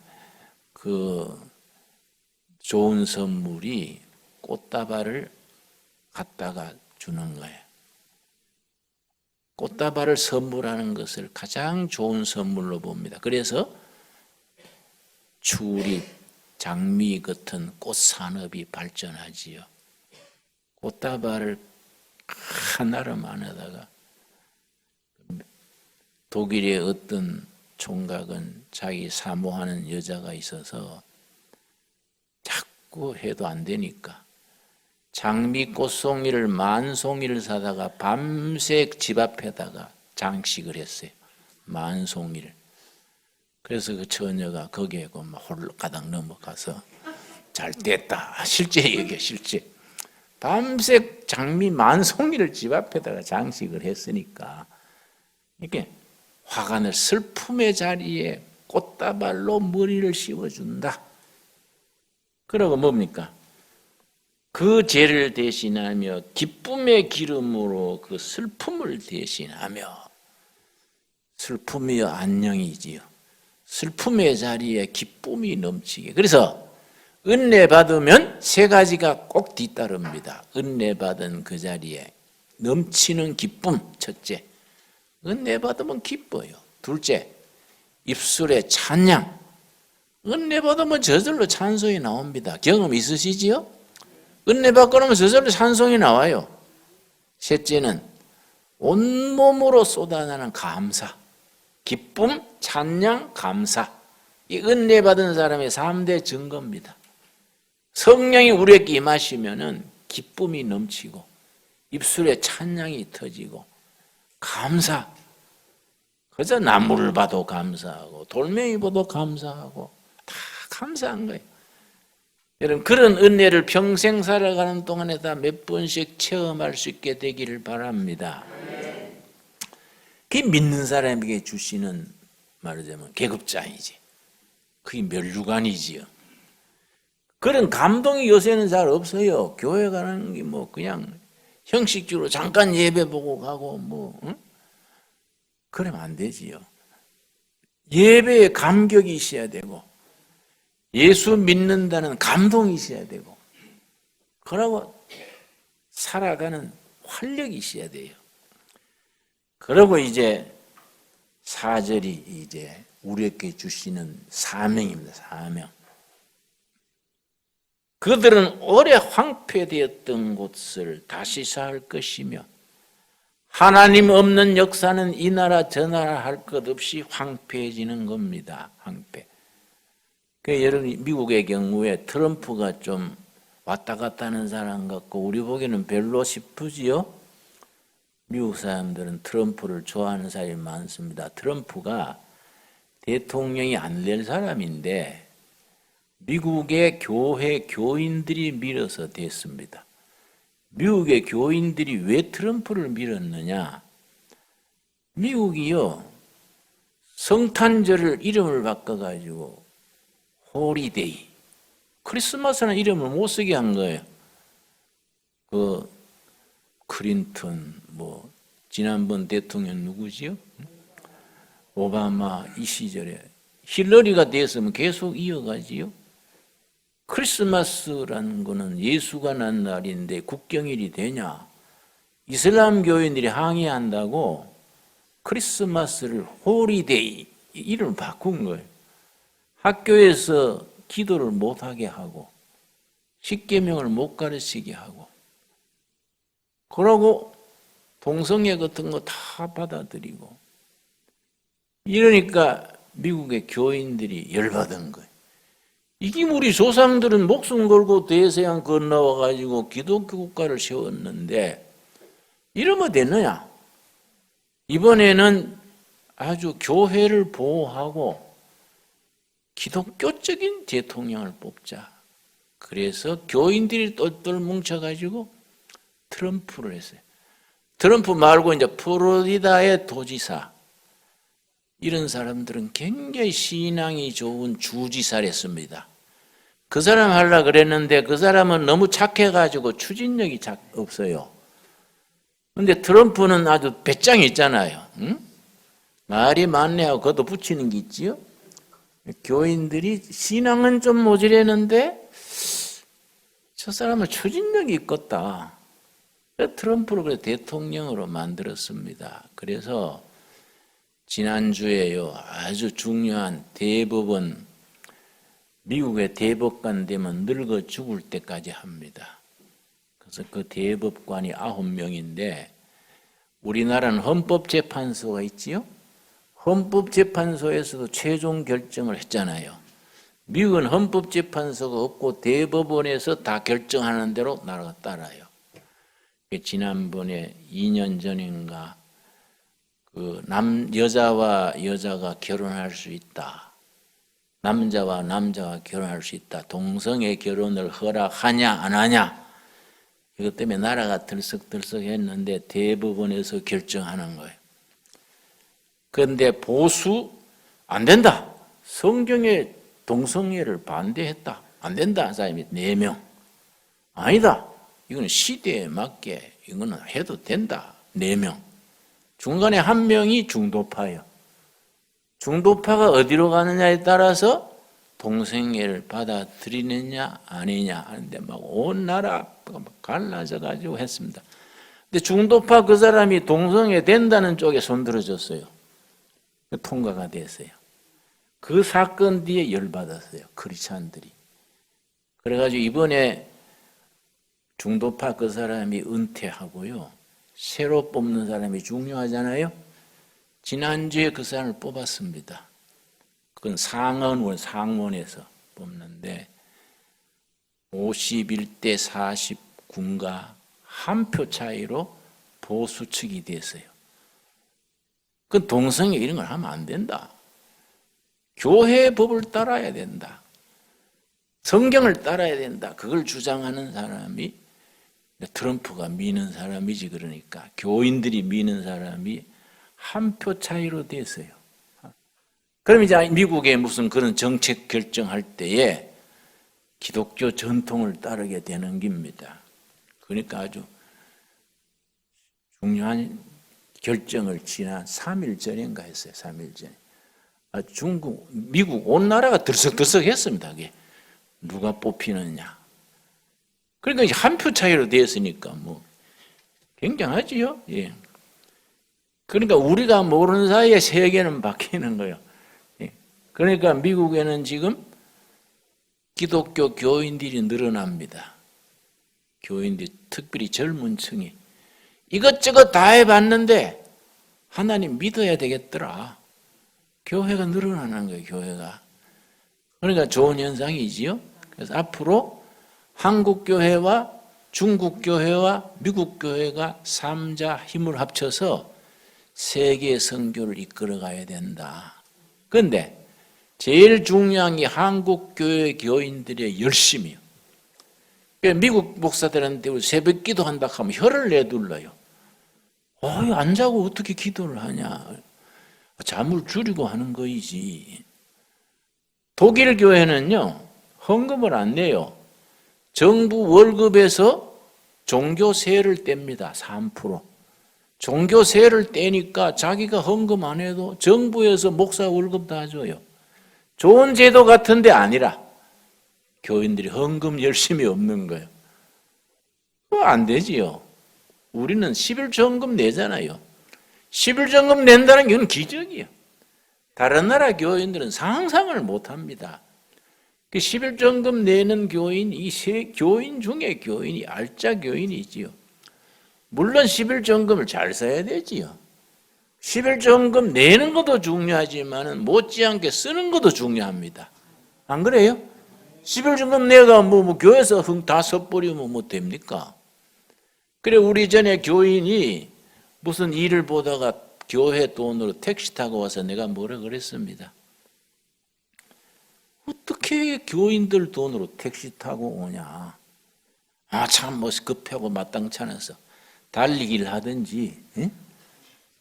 좋은 선물이 꽃다발을 갖다가 주는 거예요. 꽃다발을 선물하는 것을 가장 좋은 선물로 봅니다. 그래서 추립, 장미 같은 꽃 산업이 발전하지요. 꽃다발을 하나름 안에다가, 독일의 어떤 총각은 자기 사모하는 여자가 있어서 자꾸 해도 안 되니까 장미 꽃송이를 10,000송이를 사다가 밤새 집 앞에다가 장식을 했어요. 10,000송이를. 그래서 그 처녀가 거기에 홀가닥 넘어가서 잘 됐다. 실제 얘기야, 실제. 밤새 장미 만송이를 집 앞에다가 장식을 했으니까 이렇게 화관을 슬픔의 자리에 꽃다발로 머리를 씌워준다. 그러고 뭡니까? 그 죄를 대신하며 기쁨의 기름으로 그 슬픔을 대신하며, 슬픔이여 안녕이지요. 슬픔의 자리에 기쁨이 넘치게. 그래서 은혜 받으면 세 가지가 꼭 뒤따릅니다. 은혜 받은 그 자리에 넘치는 기쁨, 첫째. 은혜 받으면 기뻐요. 둘째, 입술에 찬양. 은혜 받으면 저절로 찬송이 나옵니다. 경험 있으시지요? 은혜 받고 나면 저절로 찬송이 나와요. 셋째는 온몸으로 쏟아나는 감사. 기쁨, 찬양, 감사. 이 은혜 받은 사람의 3대 증거입니다. 성령이 우리에게 임하시면은 기쁨이 넘치고 입술에 찬양이 터지고 감사. 그저 나무를 봐도 감사하고 돌멩이 봐도 감사하고 다 감사한 거예요. 여러분, 그런 은혜를 평생 살아가는 동안에 다 몇 번씩 체험할 수 있게 되기를 바랍니다. 그게 믿는 사람에게 주시는, 말하자면 계급장이지. 그게 면류관이지요. 그런 감동이 요새는 잘 없어요. 교회 가는 게 뭐 그냥 형식적으로 잠깐 예배 보고 가고 뭐 그러면 안 되지요. 예배에 감격이 있어야 되고 예수 믿는다는 감동이 있어야 되고 그러고 살아가는 활력이 있어야 돼요. 그리고 이제 4절이 이제 우리에게 주시는 사명입니다. 사명. 그들은 오래 황폐되었던 곳을 다시 살 것이며 하나님 없는 역사는 이 나라 저 나라 할 것 없이 황폐해지는 겁니다. 황폐. 여러분, 미국의 경우에 트럼프가 좀 왔다 갔다 하는 사람 같고 우리 보기에는 별로 싶으지요? 미국 사람들은 트럼프를 좋아하는 사람이 많습니다. 트럼프가 대통령이 안 될 사람인데 미국의 교회 교인들이 밀어서 됐습니다. 미국의 교인들이 왜 트럼프를 밀었느냐? 미국이요, 성탄절을 이름을 바꿔가지고 홀리데이, 크리스마스는 이름을 못 쓰게 한 거예요. 그 클린턴, 뭐 지난번 대통령 누구지요? 오바마 이 시절에 힐러리가 됐으면 계속 이어가지요. 크리스마스라는 거는 예수가 난 날인데 국경일이 되냐? 이슬람 교인들이 항의한다고 크리스마스를 홀리데이 이름을 바꾼 거예요. 학교에서 기도를 못하게 하고 십계명을 못 가르치게 하고 그러고 동성애 같은 거 다 받아들이고 이러니까 미국의 교인들이 열받은 거예요. 이게 우리 조상들은 목숨 걸고 대서양 건너와가지고 기독교 국가를 세웠는데 이러면 되느냐? 이번에는 아주 교회를 보호하고 기독교적인 대통령을 뽑자. 그래서 교인들이 똘똘 뭉쳐가지고 트럼프를 했어요. 트럼프 말고 이제 플로리다의 도지사, 이런 사람들은 굉장히 신앙이 좋은 주지사를 했습니다. 그 사람 하려고 그랬는데 그 사람은 너무 착해가지고 추진력이 없어요. 근데 트럼프는 아주 배짱이 있잖아요. 응? 말이 많네 하고 그것도 붙이는 게 있지요. 교인들이 신앙은 좀 모자라는데 저 사람은 추진력이 있겠다. 트럼프를 대통령으로 만들었습니다. 그래서 지난주에요, 아주 중요한 대법원, 미국의 대법관 되면 늙어 죽을 때까지 합니다. 그래서 그 대법관이 9명인데 우리나라는 헌법재판소가 있지요. 헌법재판소에서도 최종 결정을 했잖아요. 미국은 헌법재판소가 없고 대법원에서 다 결정하는 대로 나라가 따라요. 지난번에 2년 전인가 여자와 여자가 결혼할 수 있다. 남자와 남자가 결혼할 수 있다. 동성애 결혼을 허락하냐 안 하냐. 이것 때문에 나라가 들썩들썩했는데 대법원에서 결정하는 거예요. 그런데 보수 안 된다. 성경에 동성애를 반대했다. 안 된다 한 사람이 4명. 아니다. 이거는 시대에 맞게 이거는 해도 된다. 4명. 중간에 1명이 중도파예요. 중도파가 어디로 가느냐에 따라서 동성애를 받아들이느냐 아니냐 하는데 막 온 나라가 막 갈라져 가지고 했습니다. 근데 중도파 그 사람이 동성애 된다는 쪽에 손들어줬어요. 통과가 됐어요. 그 사건 뒤에 열받았어요. 크리스찬들이. 그래가지고 이번에 중도파 그 사람이 은퇴하고요. 새로 뽑는 사람이 중요하잖아요. 지난주에 그 사람을 뽑았습니다. 그건 상원에서 뽑는데 51대 49인가 한 표 차이로 보수 측이 됐어요. 그 동성애 이런 걸 하면 안 된다. 교회 법을 따라야 된다. 성경을 따라야 된다. 그걸 주장하는 사람이 트럼프가 미는 사람이지. 그러니까 교인들이 미는 사람이 한 표 차이로 됐어요. 그럼 이제 미국에 무슨 그런 정책 결정할 때에 기독교 전통을 따르게 되는 겁니다. 그러니까 아주 중요한 결정을 지난 3일 전인가 했어요. 3일 전에. 미국 온 나라가 들썩들썩했습니다. 그게 누가 뽑히느냐. 그러니까 한 표 차이로 됐으니까 뭐 굉장하지요. 예. 그러니까 우리가 모르는 사이에 세계는 바뀌는 거예요. 예. 그러니까 미국에는 지금 기독교 교인들이 늘어납니다. 교인들이 특별히 젊은 층이 이것저것 다 해봤는데 하나님 믿어야 되겠더라. 교회가 늘어나는 거예요. 교회가. 그러니까 좋은 현상이지요. 그래서 앞으로 한국 교회와 중국 교회와 미국 교회가 3자 힘을 합쳐서 세계 선교를 이끌어 가야 된다. 그런데 제일 중요한 게 한국 교회 교인들의 열심이요. 미국 목사들한테 새벽 기도한다 하면 혀를 내둘러요. 안 자고 어떻게 기도를 하냐. 잠을 줄이고 하는 거이지. 독일 교회는요, 헌금을 안 내요. 정부 월급에서 종교세를 뗍니다. 3%. 종교세를 떼니까 자기가 헌금 안 해도 정부에서 목사 월급 다 줘요. 좋은 제도 같은데 아니라 교인들이 헌금 열심히 없는 거예요. 그거 안 되지요. 우리는 11조헌금 내잖아요. 11조헌금 낸다는 건 기적이에요. 다른 나라 교인들은 상상을 못합니다. 그 11조헌금 내는 교인, 이 세 교인 중에 교인이 알짜 교인이지요. 물론 11조헌금을 잘 써야 되지요. 11조헌금 내는 것도 중요하지만 못지않게 쓰는 것도 중요합니다. 안 그래요? 11조헌금 내가 뭐 교회에서 다 써버리면 뭐 됩니까? 그래 우리 전에 교인이 무슨 일을 보다가 교회 돈으로 택시 타고 와서 내가 뭐라 그랬습니다. 어떻게 교인들 돈으로 택시 타고 오냐. 참 뭐 급하고 마땅찮아서 달리기를 하든지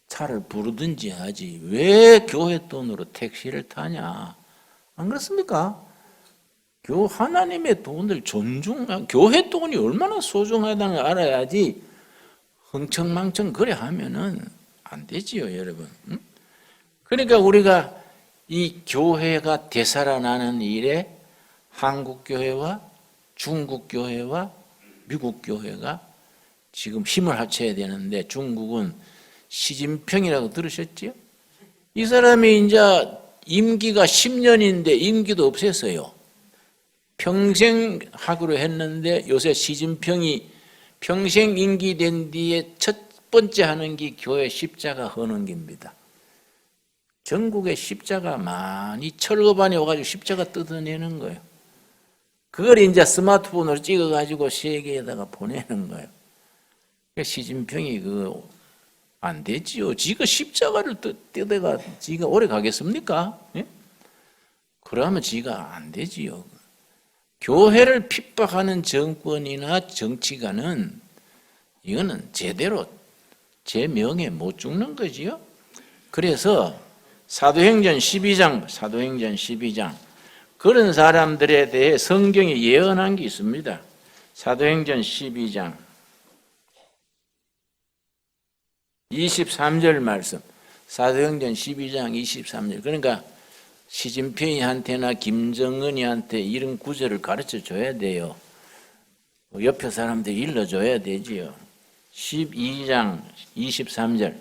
차를 부르든지 하지 왜 교회 돈으로 택시를 타냐. 안 그렇습니까? 하나님의 돈을 교회 돈이 얼마나 소중하다는 걸 알아야지 흥청망청 그래 하면은 안 되지요, 여러분. 그러니까 우리가 이 교회가 되살아나는 일에 한국 교회와 중국 교회와 미국 교회가 지금 힘을 합쳐야 되는데 중국은 시진핑이라고 들으셨지요? 이 사람이 이제 임기가 10년인데 임기도 없앴어요. 평생 하기로 했는데 요새 시진핑이 평생 임기 된 뒤에 첫 번째 하는 게 교회 십자가 허는 겁니다. 전국에 십자가 많이 철거반이 와가지고 십자가 뜯어내는 거예요. 그걸 이제 스마트폰으로 찍어가지고 세계에다가 보내는 거예요. 시진핑이 안 되지요. 지가 십자가를 뜯어가 지가 오래 가겠습니까? 예? 그러면 지가 안 되지요. 교회를 핍박하는 정권이나 정치가는 이거는 제대로 제 명예 못 죽는 거지요. 그래서 사도행전 12장 그런 사람들에 대해 성경이 예언한 게 있습니다. 사도행전 12장 23절 말씀. 사도행전 12장 23절. 그러니까 시진핑한테나 김정은이한테 이런 구절을 가르쳐 줘야 돼요. 옆에 사람들이 일러줘야 되지요. 12장 23절.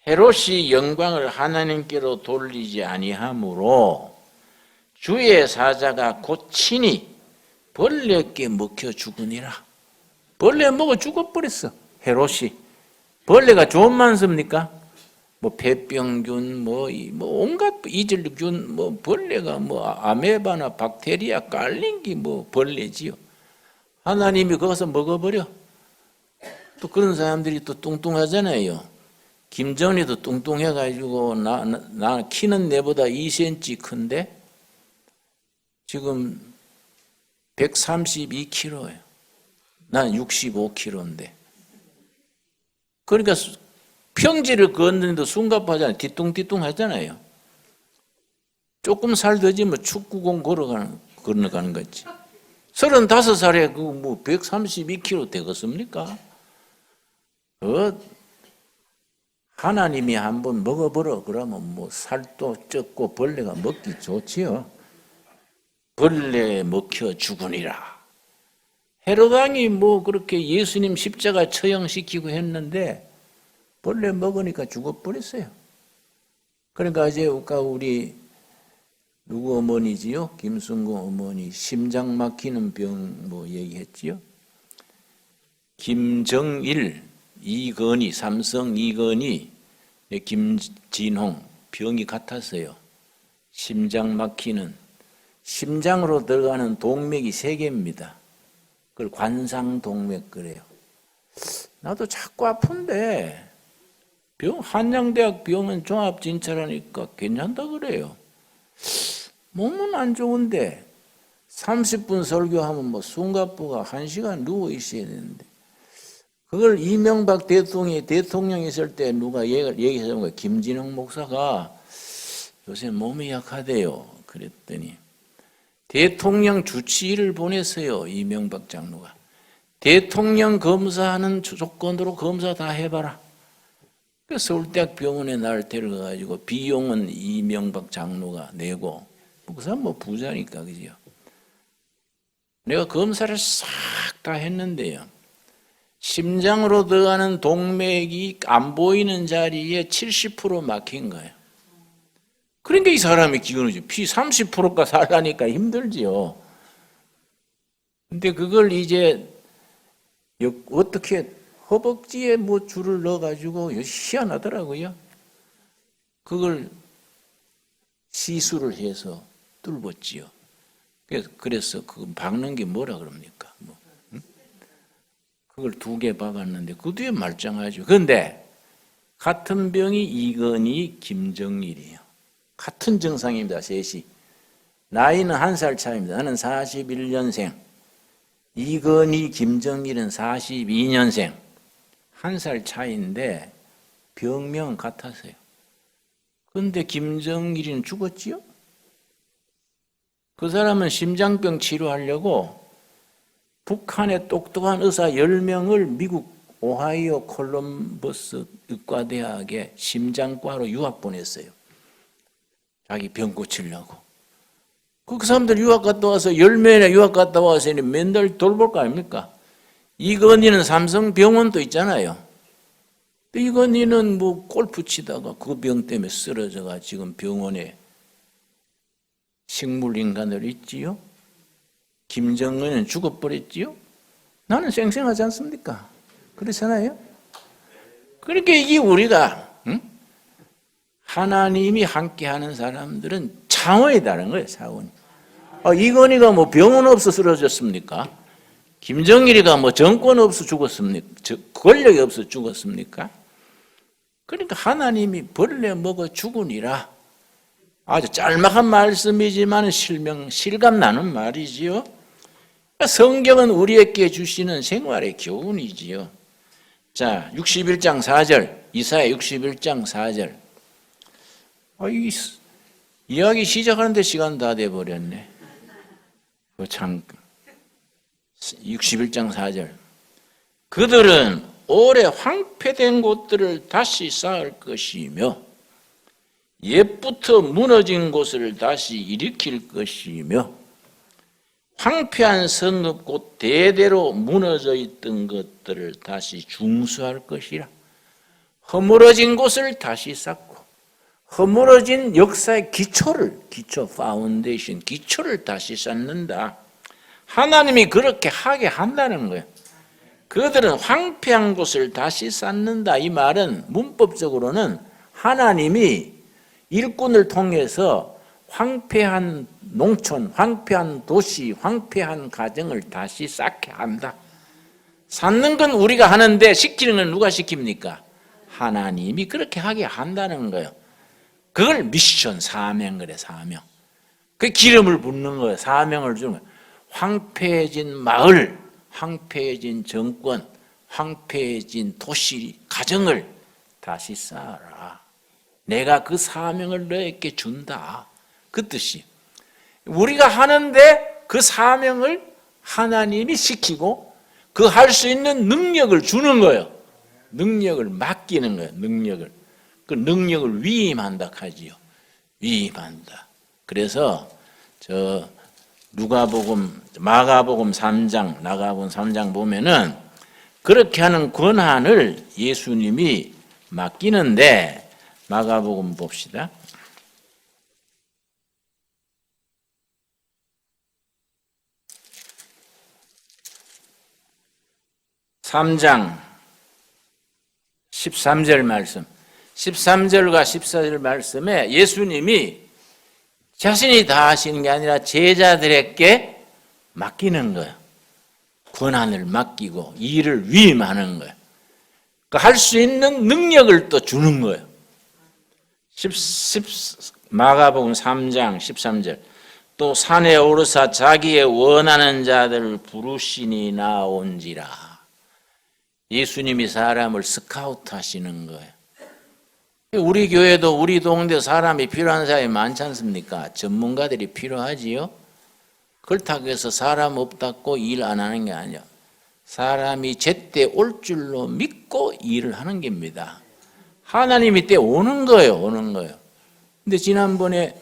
헤롯이 영광을 하나님께로 돌리지 아니하므로 주의 사자가 곧 친히 벌레에게 먹혀 죽으니라. 벌레 먹어 죽어버렸어. 헤롯이. 벌레가 좋은 만습니까? 뭐 폐병균, 뭐 온갖 이질균, 뭐 벌레가 뭐 아메바나 박테리아 깔린 게 뭐 벌레지요. 하나님이 거기서 먹어버려. 또 그런 사람들이 또 뚱뚱하잖아요. 김정은이도 뚱뚱해가지고 나 키는 내보다 2cm 큰데 지금 132kg예요. 난 65kg인데. 그러니까 평지를 걷는데도 숨가빠잖아요. 뒤뚱뒤뚱 하잖아요. 조금 살 더 지면 축구공 걸어가는 거지. 35살에 그 뭐 132kg 되겠습니까? 하나님이 한번 먹어보러 그러면 뭐 살도 쪘고 벌레가 먹기 좋지요. 벌레에 먹혀 죽으니라. 헤롯 왕이 뭐 그렇게 예수님 십자가 처형시키고 했는데 벌레 먹으니까 죽어버렸어요. 그러니까 이제 우리 누구 어머니지요? 김순공 어머니 심장 막히는 병 뭐 얘기했지요? 김정일, 이건희, 삼성 이건희, 김진홍 병이 같았어요. 심장 막히는 심장으로 들어가는 동맥이 3개입니다. 그걸 관상동맥 그래요. 나도 자꾸 아픈데 한양대학 병원 종합진찰하니까 괜찮다 그래요. 몸은 안 좋은데 30분 설교하면 뭐 숨가쁘가 1시간 누워 있어야 되는데 그걸 이명박 대통령이 있을 때 누가 얘기하는 거예요. 김진홍 목사가 요새 몸이 약하대요. 그랬더니 대통령 주치의를 보냈어요. 이명박 장로가. 대통령 검사하는 조건으로 검사 다 해봐라. 그래서 서울대학 병원에 나를 데려가가지고 비용은 이명박 장로가 내고 그 사람 뭐 부자니까 그죠. 내가 검사를 싹 다 했는데요. 심장으로 들어가는 동맥이 안 보이는 자리에 70% 막힌 거예요. 그러니까 이 사람이 기운이죠. 피 30%가 살라니까 힘들지요. 근데 그걸 이제 어떻게 허벅지에 뭐 줄을 넣어가지고 희한하더라고요. 그걸 시술을 해서 뚫었지요. 그래서 그 박는 게 뭐라 그럽니까? 뭐, 응? 그걸 2개 박았는데 그 뒤에 말짱하죠. 그런데 같은 병이 이건희, 김정일이에요. 같은 증상입니다. 셋이. 나이는 1살 차이입니다. 나는 41년생. 이건희, 김정일은 42년생. 1살 차이인데 병명은 같았어요. 그런데 김정일이는 죽었지요? 그 사람은 심장병 치료하려고 북한의 똑똑한 의사 10명을 미국 오하이오 콜럼버스 의과대학에 심장과로 유학 보냈어요. 자기 병 고치려고. 그 사람들 유학 갔다 와서 10명이나 유학 갔다 와서 맨날 돌볼 거 아닙니까? 이건희는 삼성병원도 있잖아요. 이건희는 뭐 골프 치다가 그 병 때문에 쓰러져가 지금 병원에 식물인간으로 있지요. 김정은은 죽어버렸지요. 나는 쌩쌩하지 않습니까? 그렇잖아요. 그러니까 이게 우리가 하나님이 함께하는 사람들은 차원이 다른 거예요. 차원이. 이건희가 뭐 병원 없어 쓰러졌습니까? 김정일이가 뭐 정권 없어 죽었습니까? 권력이 없어 죽었습니까? 그러니까 하나님이 벌레 먹어 죽으니라. 아주 짤막한 말씀이지만 실감 나는 말이지요. 성경은 우리에게 주시는 생활의 교훈이지요. 자, 61장 4절, 이사야 61장 4절. 이야기 시작하는데 시간 다 돼버렸네. 참, 61장 4절. 그들은 오래 황폐된 곳들을 다시 쌓을 것이며 옛부터 무너진 곳을 다시 일으킬 것이며 황폐한 성읍 곧 대대로 무너져 있던 것들을 다시 중수할 것이라. 허물어진 곳을 다시 쌓고 허물어진 역사의 기초를 다시 쌓는다. 하나님이 그렇게 하게 한다는 거예요. 그들은 황폐한 곳을 다시 쌓는다. 이 말은 문법적으로는 하나님이 일꾼을 통해서 황폐한 농촌, 황폐한 도시, 황폐한 가정을 다시 쌓게 한다. 쌓는 건 우리가 하는데 시키는 건 누가 시킵니까? 하나님이 그렇게 하게 한다는 거예요. 그걸 미션, 사명 그래, 사명. 그 기름을 붓는 거예요. 사명을 주는 거예요. 황폐해진 마을, 황폐해진 정권, 황폐해진 도시, 가정을 다시 쌓아라. 내가 그 사명을 너에게 준다. 그 뜻이. 우리가 하는데 그 사명을 하나님이 시키고 그 할 수 있는 능력을 주는 거예요. 능력을 맡기는 거예요. 능력을. 그 능력을 위임한다 하지요. 위임한다. 그래서 마가복음 3장 보면은 그렇게 하는 권한을 예수님이 맡기는데 마가복음 봅시다. 3장 13절 말씀, 13절과 14절 말씀에 예수님이 자신이 다 하시는 게 아니라 제자들에게 맡기는 거예요. 권한을 맡기고 일을 위임하는 거예요. 할 수 있는 능력을 또 주는 거예요. 마가복음 3장 13절. 또 산에 오르사 자기의 원하는 자들을 부르시니 나온지라. 예수님이 사람을 스카우트 하시는 거예요. 우리 교회도 우리 동네 사람이 필요한 사람이 많지 않습니까? 전문가들이 필요하지요. 그렇다고 해서 사람 없다고 일 안 하는 게 아니야. 사람이 제때 올 줄로 믿고 일을 하는 겁니다. 하나님이 때 오는 거예요. 근데 지난번에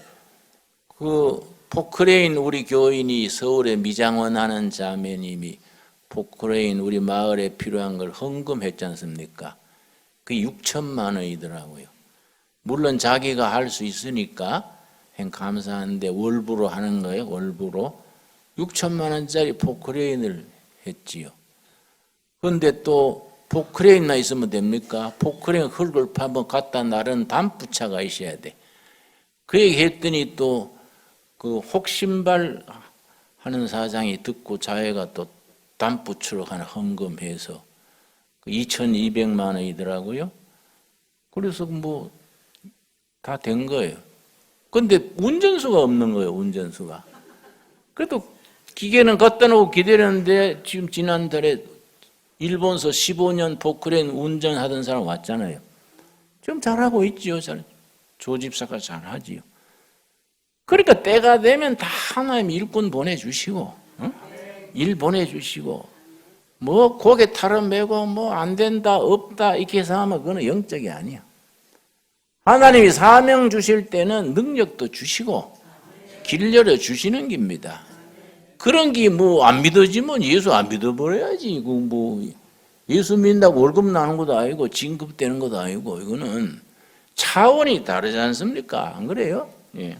포크레인 우리 교인이 서울에 미장원 하는 자매님이 포크레인 우리 마을에 필요한 걸 헌금했지 않습니까? 그게 6천만 원이더라고요. 물론 자기가 할 수 있으니까 감사한데 월부로 하는 거예요. 월부로 6천만 원짜리 포크레인을 했지요. 그런데 또 포크레인만 있으면 됩니까? 포크레인 흙을 한번 갖다 나른 담부차가 있어야 돼. 그 얘기 했더니 또 그 혹신발 하는 사장이 듣고 자기가 또 담부추로 하나 헌금해서 2,200만 원이더라고요. 그래서 뭐 다 된 거예요. 그런데 운전수가 없는 거예요. 운전수가. 그래도 기계는 갖다 놓고 기다렸는데 지금 지난달에 일본서 15년 포크레인 운전하던 사람 왔잖아요. 좀 잘하고 있지요. 조집사가 잘하지요. 그러니까 때가 되면 다 하나님 일꾼 보내주시고, 일 보내주시고, 뭐 고개 탈아매고 뭐 안 된다 없다 이렇게 해서 하면 그거는 영적이 아니야. 하나님이 사명 주실 때는 능력도 주시고 길 열어 주시는 겁니다. 그런 게 뭐 안 믿어지면 예수 안 믿어버려야지. 뭐 예수 믿는다고 월급 나는 것도 아니고 진급되는 것도 아니고 이거는 차원이 다르지 않습니까? 안 그래요? 예.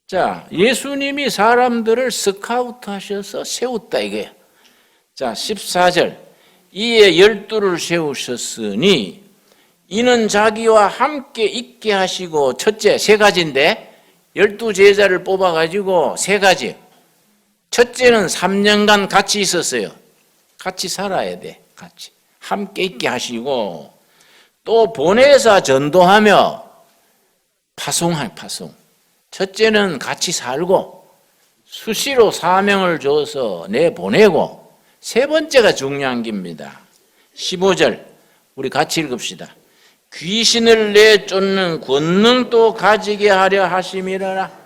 자, 예수님이 사람들을 스카우트 하셔서 세웠다 이게. 자, 14절. 이에 12를 세우셨으니 이는 자기와 함께 있게 하시고 첫째, 세 가지인데 12 제자를 뽑아가지고 세 가지. 첫째는 3년간 같이 있었어요. 같이 살아야 돼. 같이. 함께 있게 하시고 또 보내사 전도하며 파송. 첫째는 같이 살고 수시로 사명을 줘서 내보내고, 세 번째가 중요한 겁니다. 15절 우리 같이 읽읍시다. 귀신을 내쫓는 권능도 가지게 하려 하심이라.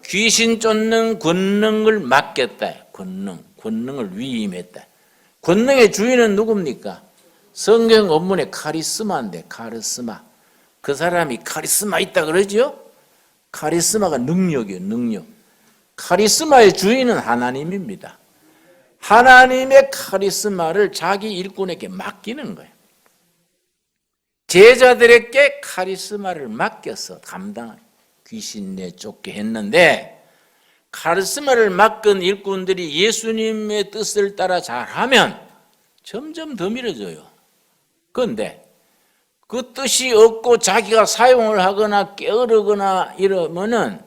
귀신 쫓는 권능을 맡겼다. 권능을 위임했다. 권능의 주인은 누굽니까? 성경 원문에 카리스마인데, 카리스마. 그 사람이 카리스마 있다 그러죠? 카리스마가 능력이에요, 능력. 카리스마의 주인은 하나님입니다. 하나님의 카리스마를 자기 일꾼에게 맡기는 거예요. 제자들에게 카리스마를 맡겨서 귀신 내쫓게 했는데, 카리스마를 맡긴 일꾼들이 예수님의 뜻을 따라 잘하면 점점 더 밀어져요. 그런데 그 뜻이 없고 자기가 사용을 하거나 게으르거나 이러면은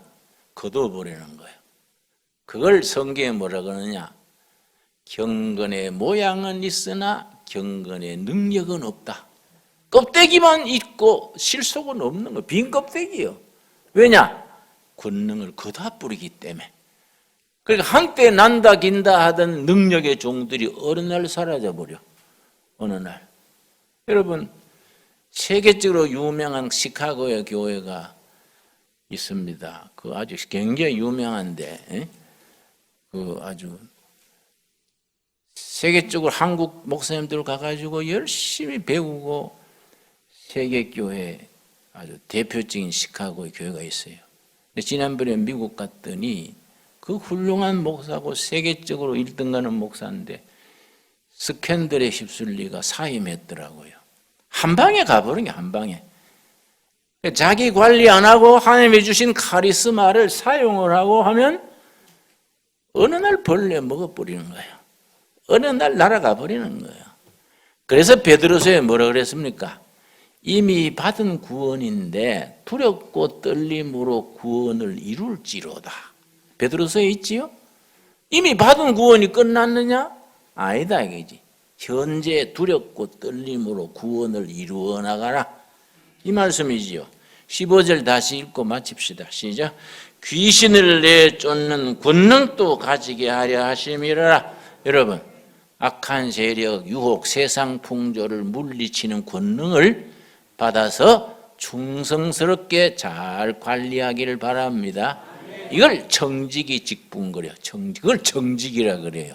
거둬버리는 거예요. 그걸 성경에 뭐라 그러느냐? 경건의 모양은 있으나 경건의 능력은 없다. 껍데기만 있고 실속은 없는 거예요. 빈 껍데기예요. 왜냐? 권능을 거둬버리기 때문에. 그러니까 한때 난다 긴다 하던 능력의 종들이 어느 날 사라져버려. 어느 날. 여러분, 세계적으로 유명한 시카고의 교회가 있습니다. 그 아주 굉장히 유명한데, 그 아주 세계적으로 한국 목사님들 가가지고 열심히 배우고 세계교회 아주 대표적인 시카고의 교회가 있어요. 근데 지난번에 미국 갔더니 그 훌륭한 목사고 세계적으로 1등 가는 목사인데 스캔들에 휩쓸리가 사임했더라고요. 한 방에 가버린 게 한 방에. 자기 관리 안 하고 하나님이 주신 카리스마를 사용을 하고 하면 어느 날 벌레 먹어버리는 거예요. 어느 날 날아가 버리는 거예요. 그래서 베드로서에 뭐라 그랬습니까? 이미 받은 구원인데 두렵고 떨림으로 구원을 이룰지로다. 베드로서에 있지요? 이미 받은 구원이 끝났느냐? 아니다 이거지. 현재 두렵고 떨림으로 구원을 이루어 나가라. 이 말씀이지요. 15절 다시 읽고 마칩시다. 시작. 귀신을 내쫓는 권능도 가지게 하려 하심이라. 여러분, 악한 세력, 유혹, 세상 풍조를 물리치는 권능을 받아서 충성스럽게 잘 관리하기를 바랍니다. 이걸 정직이 직분거려. 그걸 정직이라 그래요.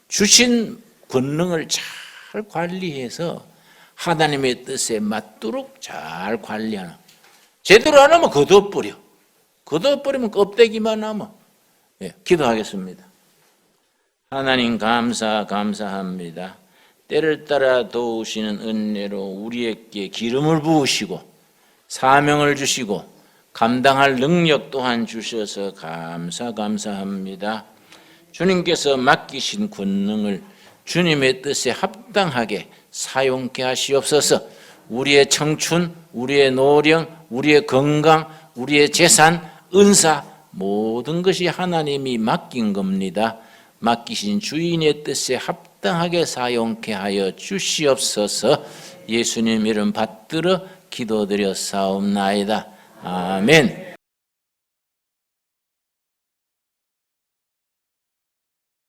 주신 권능을 잘 관리해서 하나님의 뜻에 맞도록 잘 관리하는. 제대로 안 하면 거둬버려. 거둬버리면 껍데기만 남아. 기도하겠습니다. 하나님 감사합니다. 때를 따라 도우시는 은혜로 우리에게 기름을 부으시고 사명을 주시고 감당할 능력 또한 주셔서 감사합니다. 주님께서 맡기신 권능을 주님의 뜻에 합당하게 사용케 하시옵소서. 우리의 청춘, 우리의 노령, 우리의 건강, 우리의 재산, 은사 모든 것이 하나님이 맡긴 겁니다. 맡기신 주인의 뜻에 합당하게 사용케 하여 주시옵소서. 예수님 이름 받들어 기도드렸사옵나이다. 아멘.